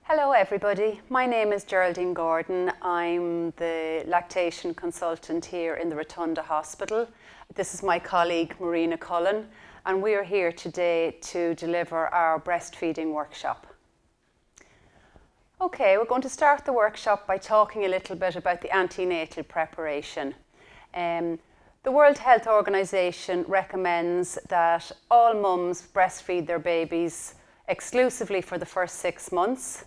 Hello everybody, my name is Geraldine Gordon. I'm the lactation consultant here in the Rotunda Hospital. This is my colleague Marina Cullen, and we're here today to deliver our breastfeeding workshop. Okay, we're going to start the workshop by talking a little bit about the antenatal preparation. The World Health Organization recommends that all mums breastfeed their babies exclusively for the first 6 months,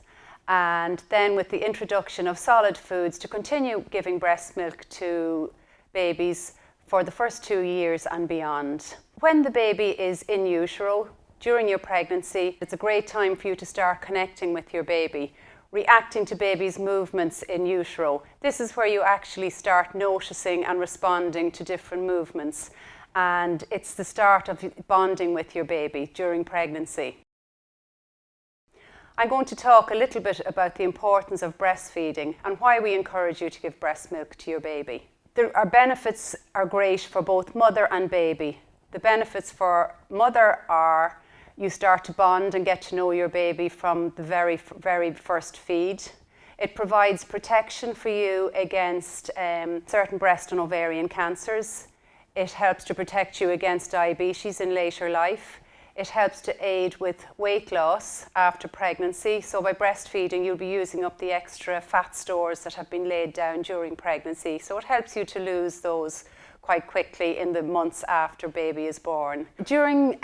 and then with the introduction of solid foods to continue giving breast milk to babies for the first 2 years and beyond. When the baby is in utero, during your pregnancy, it's a great time for you to start connecting with your baby, reacting to baby's movements in utero. This is where you actually start noticing and responding to different movements, and it's the start of bonding with your baby during pregnancy. I'm going to talk a little bit about the importance of breastfeeding and why we encourage you to give breast milk to your baby. Our benefits are great for both mother and baby. The benefits for mother are you start to bond and get to know your baby from the very first feed. It provides protection for you against certain breast and ovarian cancers. It helps to protect you against diabetes in later life. It helps to aid with weight loss after pregnancy. So by breastfeeding, you'll be using up the extra fat stores that have been laid down during pregnancy. So it helps you to lose those quite quickly in the months after baby is born. During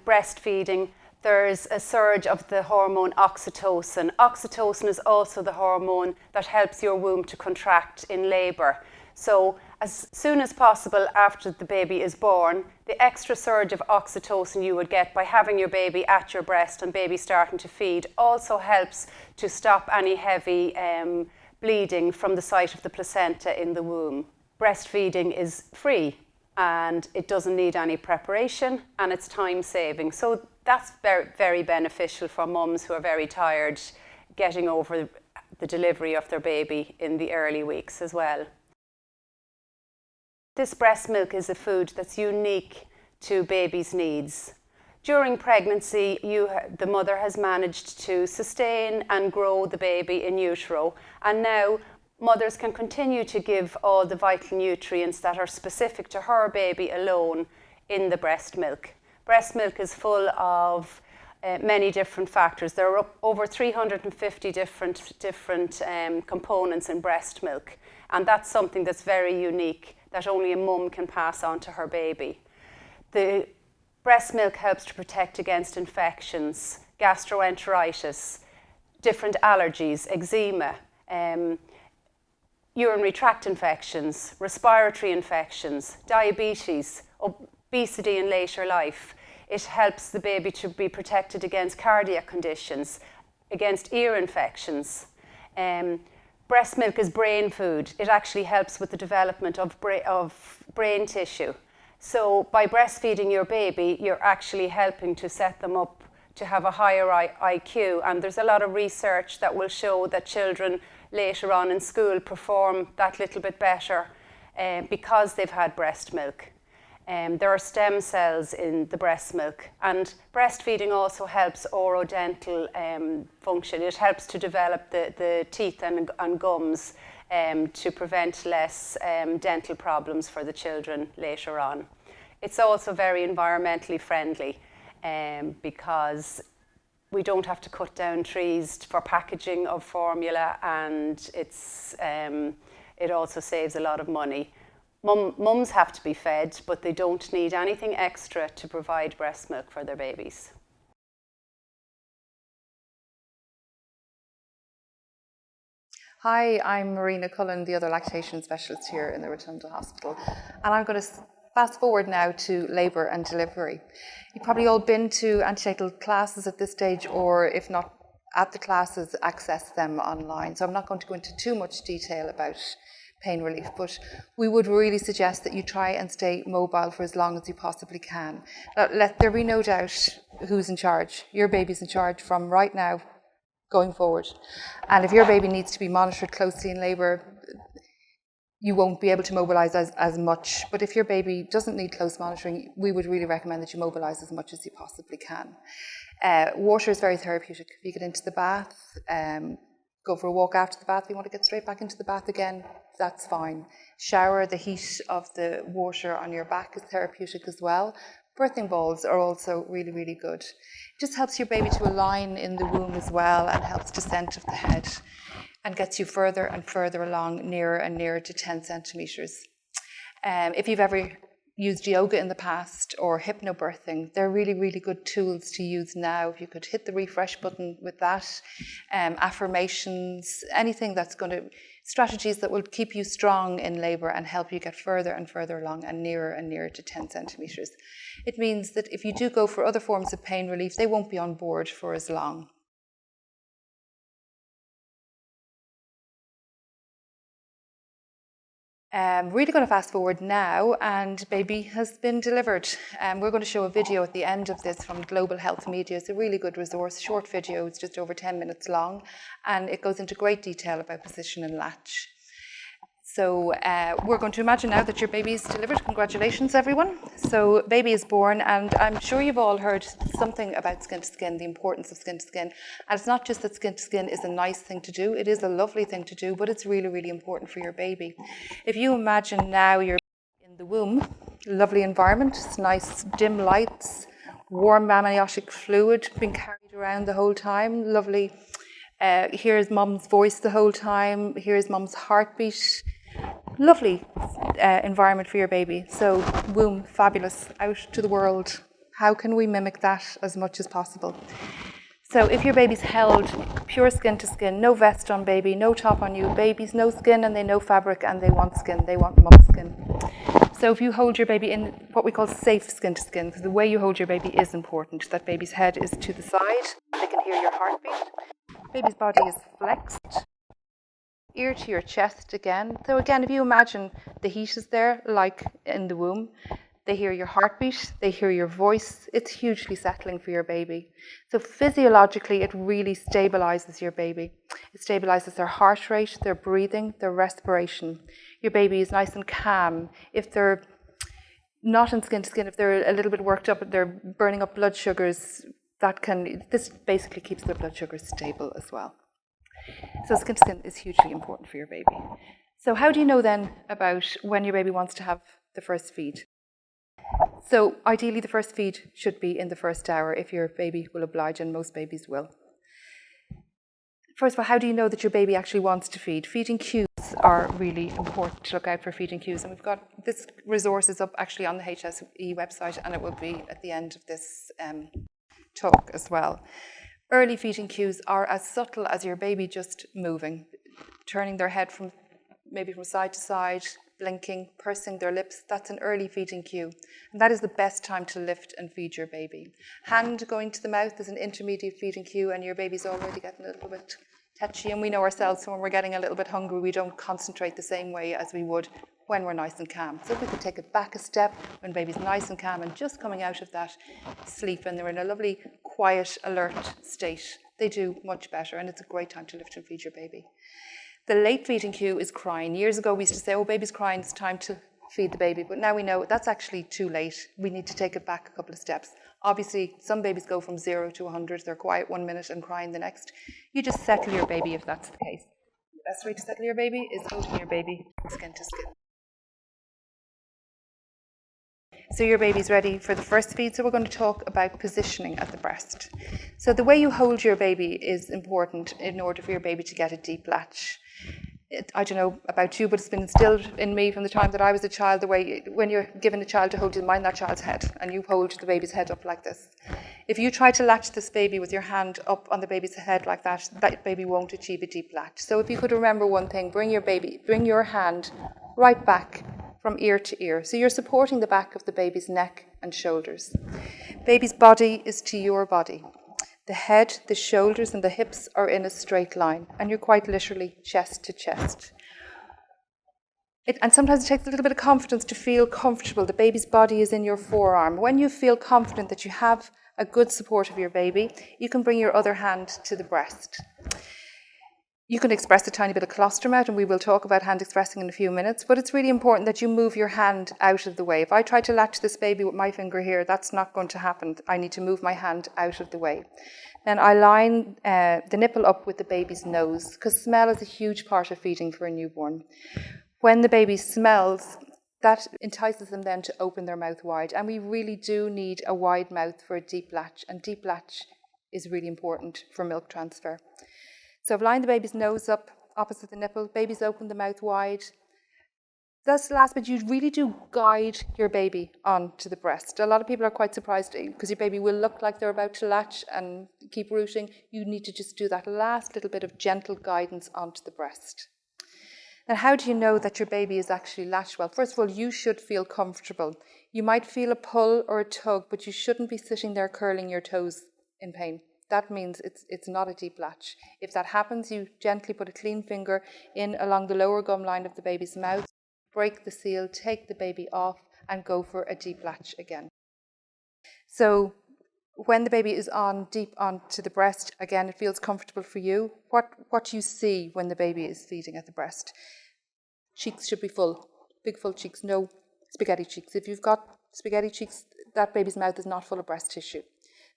breastfeeding, there's a surge of the hormone oxytocin. Oxytocin is also the hormone that helps your womb to contract in labour. So as soon as possible after the baby is born, the extra surge of oxytocin you would get by having your baby at your breast and baby starting to feed also helps to stop any heavy bleeding from the site of the placenta in the womb. Breastfeeding is free and it doesn't need any preparation and it's time saving. So that's very, very beneficial for mums who are very tired getting over the delivery of their baby in the early weeks as well. This breast milk is a food that's unique to baby's needs. During pregnancy, the mother has managed to sustain and grow the baby in utero, and now mothers can continue to give all the vital nutrients that are specific to her baby alone in the breast milk. Breast milk is full of many different factors. There are over 350 different components in breast milk, and that's something that's very unique that only a mum can pass on to her baby. The breast milk helps to protect against infections, gastroenteritis, different allergies, eczema, urinary tract infections, respiratory infections, diabetes, obesity in later life. It helps the baby to be protected against cardiac conditions, against ear infections. Breast milk is brain food. It actually helps with the development of brain tissue. So by breastfeeding your baby, you're actually helping to set them up to have a higher IQ. And there's a lot of research that will show that children later on in school perform that little bit better because they've had breast milk. There are stem cells in the breast milk, and breastfeeding also helps orodental function. It helps to develop the teeth and gums to prevent less dental problems for the children later on. It's also very environmentally friendly because we don't have to cut down trees for packaging of formula, and it also saves a lot of money. Mums have to be fed, but they don't need anything extra to provide breast milk for their babies. Hi, I'm Marina Cullen, the other lactation specialist here in the Rotunda Hospital, and I'm going to fast forward now to labour and delivery. You've probably all been to antenatal classes at this stage, or if not at the classes, access them online. So I'm not going to go into too much detail about pain relief, but we would really suggest that you try and stay mobile for as long as you possibly can. Let there be no doubt who's in charge. Your baby's in charge from right now going forward. And if your baby needs to be monitored closely in labour, you won't be able to mobilise as much. But if your baby doesn't need close monitoring, we would really recommend that you mobilise as much as you possibly can. Water is very therapeutic. If you get into the bath, go for a walk after the bath, if you want to get straight back into the bath again, that's fine. Shower, the heat of the water on your back is therapeutic as well. Birthing balls are also really, really good. It just helps your baby to align in the womb as well, and helps descent of the head, and gets you further and further along, nearer and nearer to 10 centimetres. If you've ever used yoga in the past or hypnobirthing, they're really, really good tools to use now. If you could hit the refresh button with that, affirmations, anything that's going to, strategies that will keep you strong in labour and help you get further and further along and nearer to 10 centimetres. It means that if you do go for other forms of pain relief, they won't be on board for as long. We're really going to fast forward now, and baby has been delivered. We're going to show a video at the end of this from Global Health Media. It's a really good resource, short video, it's just over 10 minutes long, and it goes into great detail about position and latch. So we're going to imagine now that your baby is delivered. Congratulations, everyone. So baby is born, and I'm sure you've all heard something about skin to skin, the importance of skin to skin. And it's not just that skin to skin is a nice thing to do, it is a lovely thing to do, but it's really, really important for your baby. If you imagine now you're in the womb, lovely environment, it's nice dim lights, warm amniotic fluid being carried around the whole time, lovely. Here's mum's voice the whole time, here's mum's heartbeat. Lovely environment for your baby. So womb, fabulous, out to the world. How can we mimic that as much as possible? So if your baby's held pure skin to skin, no vest on baby, no top on you, babies no skin and they no fabric and they want skin, they want mum skin. So if you hold your baby in what we call safe skin to skin, because the way you hold your baby is important, that baby's head is to the side, they can hear your heartbeat, baby's body is flexed, ear to your chest again. So again, if you imagine the heat is there, like in the womb, they hear your heartbeat, they hear your voice, it's hugely settling for your baby. So physiologically, it really stabilizes your baby. It stabilizes their heart rate, their breathing, their respiration. Your baby is nice and calm. If they're not in skin to skin, if they're a little bit worked up, they're burning up blood sugars, this basically keeps their blood sugars stable as well. So skin to skin is hugely important for your baby. So how do you know then about when your baby wants to have the first feed? So ideally the first feed should be in the first hour if your baby will oblige, and most babies will. First of all, how do you know that your baby actually wants to feed? Feeding cues are really important to look out for feeding cues, and we've got this resource is up actually on the HSE website, and it will be at the end of this talk as well. Early feeding cues are as subtle as your baby just moving, turning their head from side to side, blinking, pursing their lips. That's an early feeding cue. And that is the best time to lift and feed your baby. Hand going to the mouth is an intermediate feeding cue, and your baby's already getting a little bit touchy. And we know ourselves when we're getting a little bit hungry, we don't concentrate the same way as we would when we're nice and calm. So if we could take it back a step when baby's nice and calm and just coming out of that sleep and they're in a lovely, quiet, alert state, they do much better, and it's a great time to lift and feed your baby. The late feeding cue is crying. Years ago we used to say, oh, baby's crying, it's time to feed the baby, but now we know that's actually too late. We need to take it back a couple of steps. Obviously, some babies go from 0 to 100, they're quiet 1 minute and crying the next. You just settle your baby if that's the case. The best way to settle your baby is holding your baby skin to skin. So your baby's ready for the first feed, so we're going to talk about positioning at the breast. So the way you hold your baby is important in order for your baby to get a deep latch. I don't know about you, but it's been instilled in me from the time that I was a child, the way when you're given a child to hold, you mind that child's head, and you hold the baby's head up like this. If you try to latch this baby with your hand up on the baby's head like that, that baby won't achieve a deep latch. So if you could remember one thing, bring your hand right back from ear to ear. So you're supporting the back of the baby's neck and shoulders. Baby's body is to your body. The head, the shoulders and the hips are in a straight line, and you're quite literally chest to chest. And sometimes it takes a little bit of confidence to feel comfortable. The baby's body is in your forearm. When you feel confident that you have a good support of your baby, you can bring your other hand to the breast. You can express a tiny bit of colostrum out, and we will talk about hand expressing in a few minutes, but it's really important that you move your hand out of the way. If I try to latch this baby with my finger here, that's not going to happen. I need to move my hand out of the way. Then I line the nipple up with the baby's nose, because smell is a huge part of feeding for a newborn. When the baby smells, that entices them then to open their mouth wide, and we really do need a wide mouth for a deep latch, and deep latch is really important for milk transfer. So I've lined the baby's nose up opposite the nipple, baby's open the mouth wide. That's the last bit. You really do guide your baby onto the breast. A lot of people are quite surprised because your baby will look like they're about to latch and keep rooting. You need to just do that last little bit of gentle guidance onto the breast. Now, how do you know that your baby is actually latched well? First of all, you should feel comfortable. You might feel a pull or a tug, but you shouldn't be sitting there curling your toes in pain. That means it's not a deep latch. If that happens, you gently put a clean finger in along the lower gum line of the baby's mouth, break the seal, take the baby off, and go for a deep latch again. So when the baby is on deep onto the breast, again, it feels comfortable for you. What do you see when the baby is feeding at the breast? Cheeks should be full, big full cheeks, no spaghetti cheeks. If you've got spaghetti cheeks, that baby's mouth is not full of breast tissue.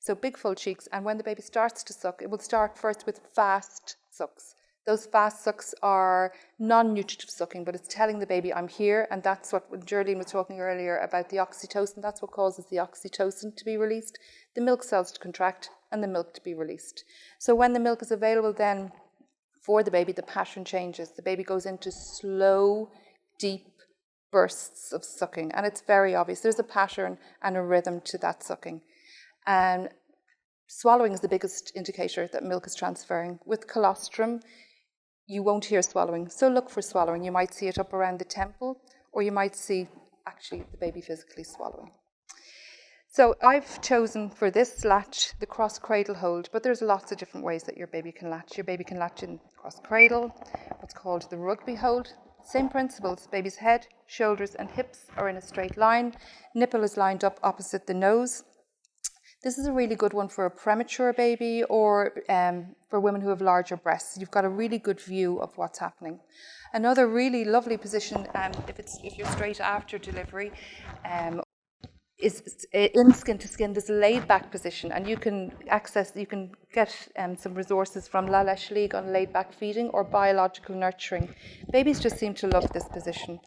So big full cheeks, and when the baby starts to suck, it will start first with fast sucks. Those fast sucks are non-nutritive sucking, but it's telling the baby, I'm here, and that's what Geraldine was talking earlier about the oxytocin. That's what causes the oxytocin to be released, the milk cells to contract, and the milk to be released. So when the milk is available then for the baby, the pattern changes. The baby goes into slow, deep bursts of sucking, and it's very obvious. There's a pattern and a rhythm to that sucking. And swallowing is the biggest indicator that milk is transferring. With colostrum, you won't hear swallowing. So look for swallowing. You might see it up around the temple, or you might see actually the baby physically swallowing. So I've chosen for this latch the cross cradle hold, but there's lots of different ways that your baby can latch. Your baby can latch in cross cradle, what's called the rugby hold. Same principles. Baby's head, shoulders, and hips are in a straight line. Nipple is lined up opposite the nose. This is a really good one for a premature baby or for women who have larger breasts. You've got a really good view of what's happening. Another really lovely position, if you're straight after delivery, is in skin to skin, this laid back position, and you can get some resources from latch on laid back feeding or biological nurturing. Babies just seem to love this position.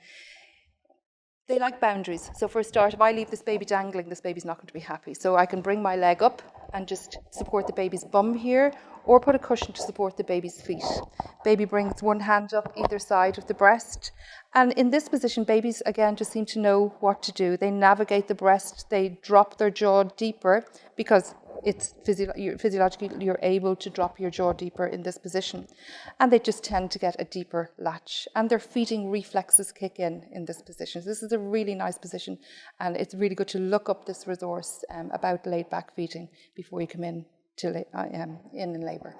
They like boundaries. So for a start, if I leave this baby dangling, this baby's not going to be happy. So I can bring my leg up and just support the baby's bum here, or put a cushion to support the baby's feet. Baby brings one hand up either side of the breast. And in this position, babies, again, just seem to know what to do. They navigate the breast, they drop their jaw deeper because it's physiologically you're able to drop your jaw deeper in this position, and they just tend to get a deeper latch, and their feeding reflexes kick in this position. So this is a really nice position, and it's really good to look up this resource about laid back feeding before you come in to in labour.